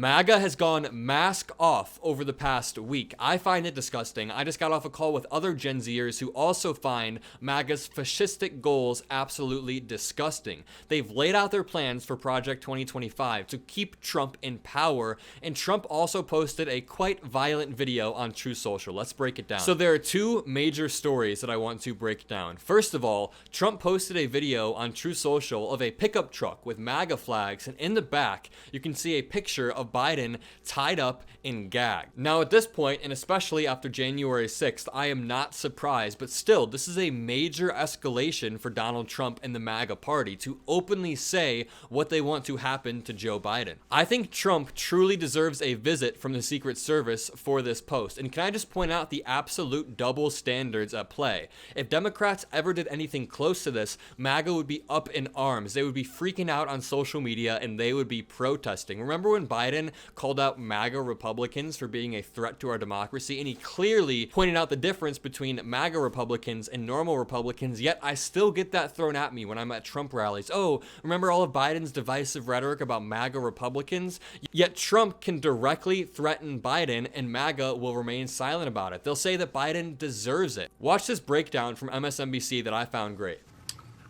MAGA has gone mask off over the past week. I find it disgusting. I just got off a call with other Gen Zers who also find MAGA's fascistic goals absolutely disgusting. They've laid out their plans for Project 2025 to keep Trump in power, and Trump also posted a quite violent video on Truth Social. Let's break it down. So there are two major stories that I want to break down. First of all, Trump posted a video on Truth Social of a pickup truck with MAGA flags, and in the back, you can see a picture of Biden tied up and gagged. Now at this point, and especially after January 6th, I am not surprised, but still, this is a major escalation for Donald Trump and the MAGA party to openly say what they want to happen to Joe Biden. I think Trump truly deserves a visit from the Secret Service for this post. And can I just point out the absolute double standards at play? If Democrats ever did anything close to this, MAGA would be up in arms. They would be freaking out on social media and they would be protesting. Remember when Biden called out MAGA Republicans for being a threat to our democracy, and he clearly pointed out the difference between MAGA Republicans and normal Republicans, yet I still get that thrown at me when I'm at Trump rallies. Oh, remember all of Biden's divisive rhetoric about MAGA Republicans? Yet Trump can directly threaten Biden and MAGA will remain silent about it. They'll say that Biden deserves it. Watch this breakdown from MSNBC that I found great.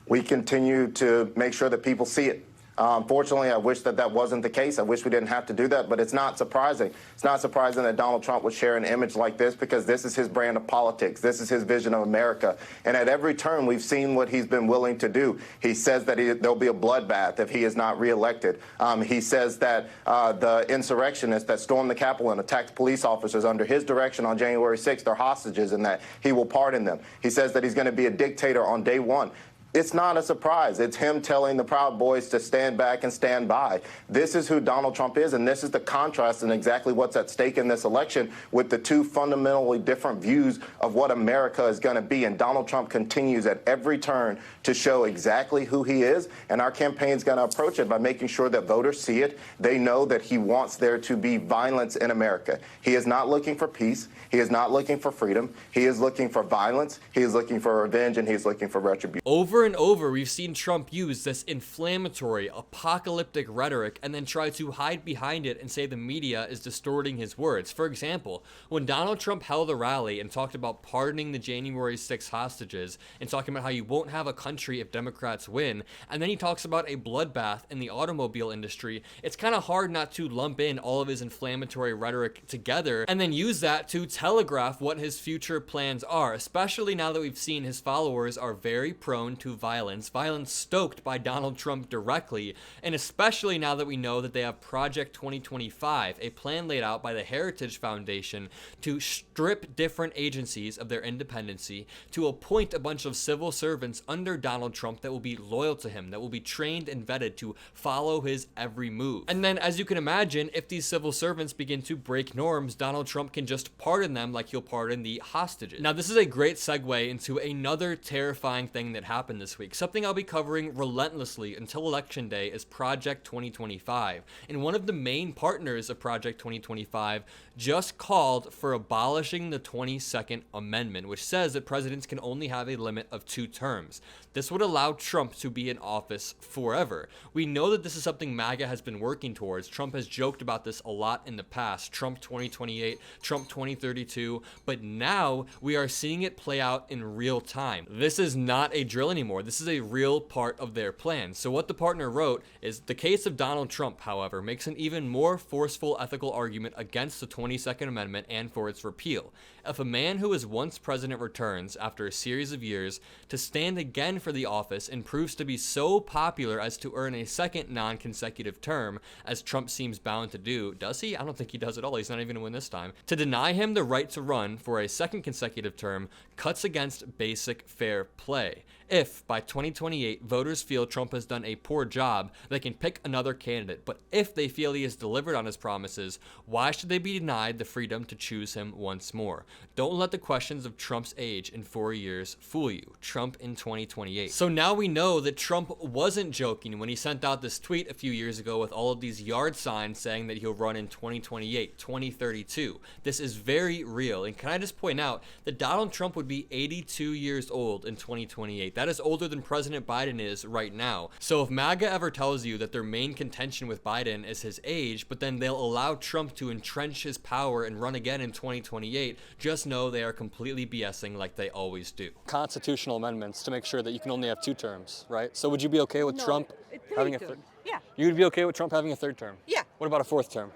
We continue to make sure that people see it. Unfortunately, I wish that wasn't the case. I wish we didn't have to do that, but it's not surprising. It's not surprising that Donald Trump would share an image like this because this is his brand of politics. This is his vision of America. And at every turn, we've seen what he's been willing to do. He says that there'll be a bloodbath if he is not reelected. He says that the insurrectionists that stormed the Capitol and attacked police officers under his direction on January 6th are hostages and that he will pardon them. He says that he's going to be a dictator on day one. It's not a surprise. It's him telling the Proud Boys to stand back and stand by. This is who Donald Trump is, and this is the contrast and exactly what's at stake in this election with the two fundamentally different views of what America is going to be. And Donald Trump continues at every turn to show exactly who he is, and our campaign is going to approach it by making sure that voters see it. They know that he wants there to be violence in America. He is not looking for peace. He is not looking for freedom. He is looking for violence. He is looking for revenge, and he's looking for retribution. Over and over, we've seen Trump use this inflammatory, apocalyptic rhetoric and then try to hide behind it and say the media is distorting his words. For example, when Donald Trump held a rally and talked about pardoning the January 6 hostages and talking about how you won't have a country if Democrats win, and then he talks about a bloodbath in the automobile industry, it's kind of hard not to lump in all of his inflammatory rhetoric together and then use that to telegraph what his future plans are, especially now that we've seen his followers are very prone to violence stoked by Donald Trump directly, and especially now that we know that they have Project 2025, a plan laid out by the Heritage Foundation to strip different agencies of their independency, to appoint a bunch of civil servants under Donald Trump that will be loyal to him, that will be trained and vetted to follow his every move. And then, as you can imagine, if these civil servants begin to break norms, Donald Trump can just pardon them like he'll pardon the hostages. Now, this is a great segue into another terrifying thing that happened this week. Something I'll be covering relentlessly until Election Day is Project 2025. And one of the main partners of Project 2025 just called for abolishing the 22nd Amendment, which says that presidents can only have a limit of 2 terms. This would allow Trump to be in office forever. We know that this is something MAGA has been working towards. Trump has joked about this a lot in the past. Trump 2028, Trump 2032, but now we are seeing it play out in real time. This is not a drill anymore. This is a real part of their plan. So what the partner wrote is, the case of Donald Trump, however, makes an even more forceful ethical argument against the 22nd Amendment and for its repeal. If a man who was once president returns after a series of years to stand again for the office and proves to be so popular as to earn a second non-consecutive term, as Trump seems bound to do, does he? I don't think he does at all. He's not even going to win this time. To deny him the right to run for a second consecutive term cuts against basic fair play. If, by 2028, voters feel Trump has done a poor job, they can pick another candidate. But if they feel he has delivered on his promises, why should they be denied the freedom to choose him once more? Don't let the questions of Trump's age in 4 years fool you. Trump in 2028. So now we know that Trump wasn't joking when he sent out this tweet a few years ago with all of these yard signs saying that he'll run in 2028, 2032. This is very real. And can I just point out that Donald Trump would be 82 years old in 2028? That is older than President Biden is right now. So if MAGA ever tells you that their main contention with Biden is his age, but then they'll allow Trump to entrench his power and run again in 2028, just know they are completely BSing like they always do. Constitutional amendments to make sure that you can only have 2 terms, right? So would you be okay with Trump having a third? Yeah. You would be okay with Trump having a 3rd term? Yeah. What about a 4th term?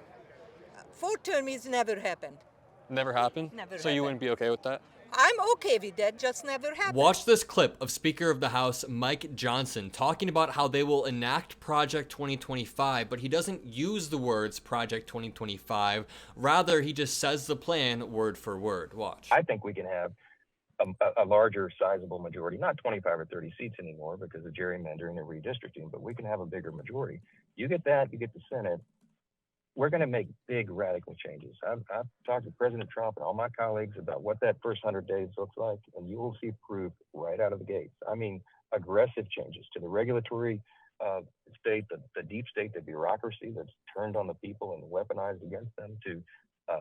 4th term is never happened. Never happened? Never So you happened. wouldn't be okay with that? I'm okay with that, just never happened. Watch this clip of Speaker of the House Mike Johnson talking about how they will enact Project 2025, but he doesn't use the words Project 2025. Rather, he just says the plan word for word. Watch. I think we can have a larger, sizable majority, not 25 or 30 seats anymore because of gerrymandering and redistricting, but we can have a bigger majority. You get that, you get the Senate. We're going to make big radical changes. I've talked to President Trump and all my colleagues about what that first 100 days looks like, and you will see proof right out of the gates. I mean, aggressive changes to the regulatory state, the deep state, the bureaucracy that's turned on the people and weaponized against them, to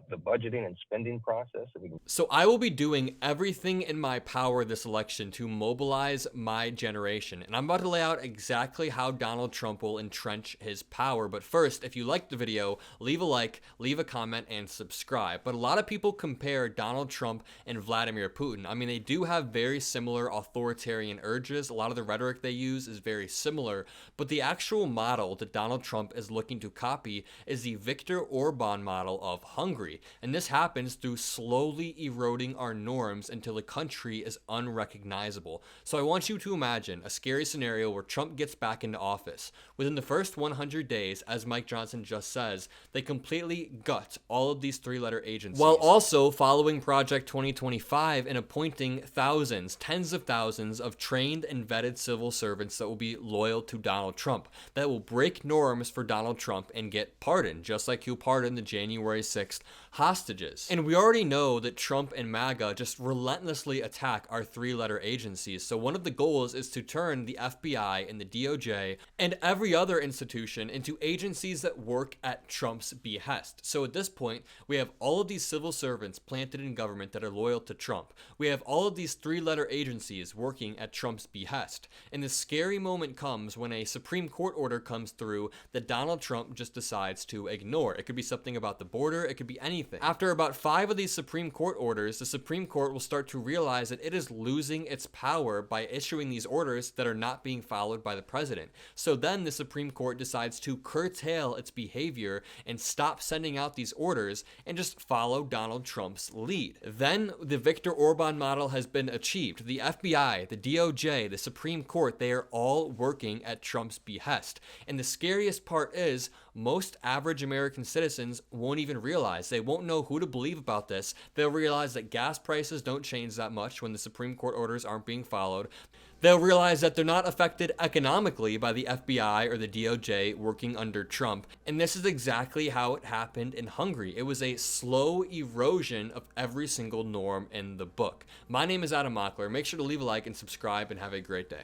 the budgeting and spending process. So I will be doing everything in my power this election to mobilize my generation. And I'm about to lay out exactly how Donald Trump will entrench his power. But first, if you liked the video, leave a like, leave a comment, and subscribe. But a lot of people compare Donald Trump and Vladimir Putin. I mean, they do have very similar authoritarian urges. A lot of the rhetoric they use is very similar. But the actual model that Donald Trump is looking to copy is the Viktor Orban model of Hungary. And this happens through slowly eroding our norms until the country is unrecognizable. So I want you to imagine a scary scenario where Trump gets back into office. Within the first 100 days, as Mike Johnson just says, they completely gut all of these 3-letter agencies, while also following Project 2025 and appointing thousands, tens of thousands of trained and vetted civil servants that will be loyal to Donald Trump, that will break norms for Donald Trump and get pardoned, just like he'll pardon the January 6th hostages. And we already know that Trump and MAGA just relentlessly attack our 3-letter agencies. So one of the goals is to turn the FBI and the DOJ and every other institution into agencies that work at Trump's behest. So at this point, we have all of these civil servants planted in government that are loyal to Trump. We have all of these 3-letter agencies working at Trump's behest. And the scary moment comes when a Supreme Court order comes through that Donald Trump just decides to ignore. It could be something about the border, it could be anything. After about 5 of these Supreme Court orders, the Supreme Court will start to realize that it is losing its power by issuing these orders that are not being followed by the president. So then the Supreme Court decides to curtail its behavior and stop sending out these orders and just follow Donald Trump's lead. Then the Viktor Orban model has been achieved. The FBI, the DOJ, the Supreme Court, they are all working at Trump's behest. And the scariest part is most average American citizens won't even realize. They won't know who to believe about this. They'll realize that gas prices don't change that much when the Supreme Court orders aren't being followed. They'll realize that they're not affected economically by the FBI or the DOJ working under Trump. And this is exactly how it happened in Hungary. It was a slow erosion of every single norm in the book. My name is Mockler. Make sure to leave a like and subscribe and have a great day.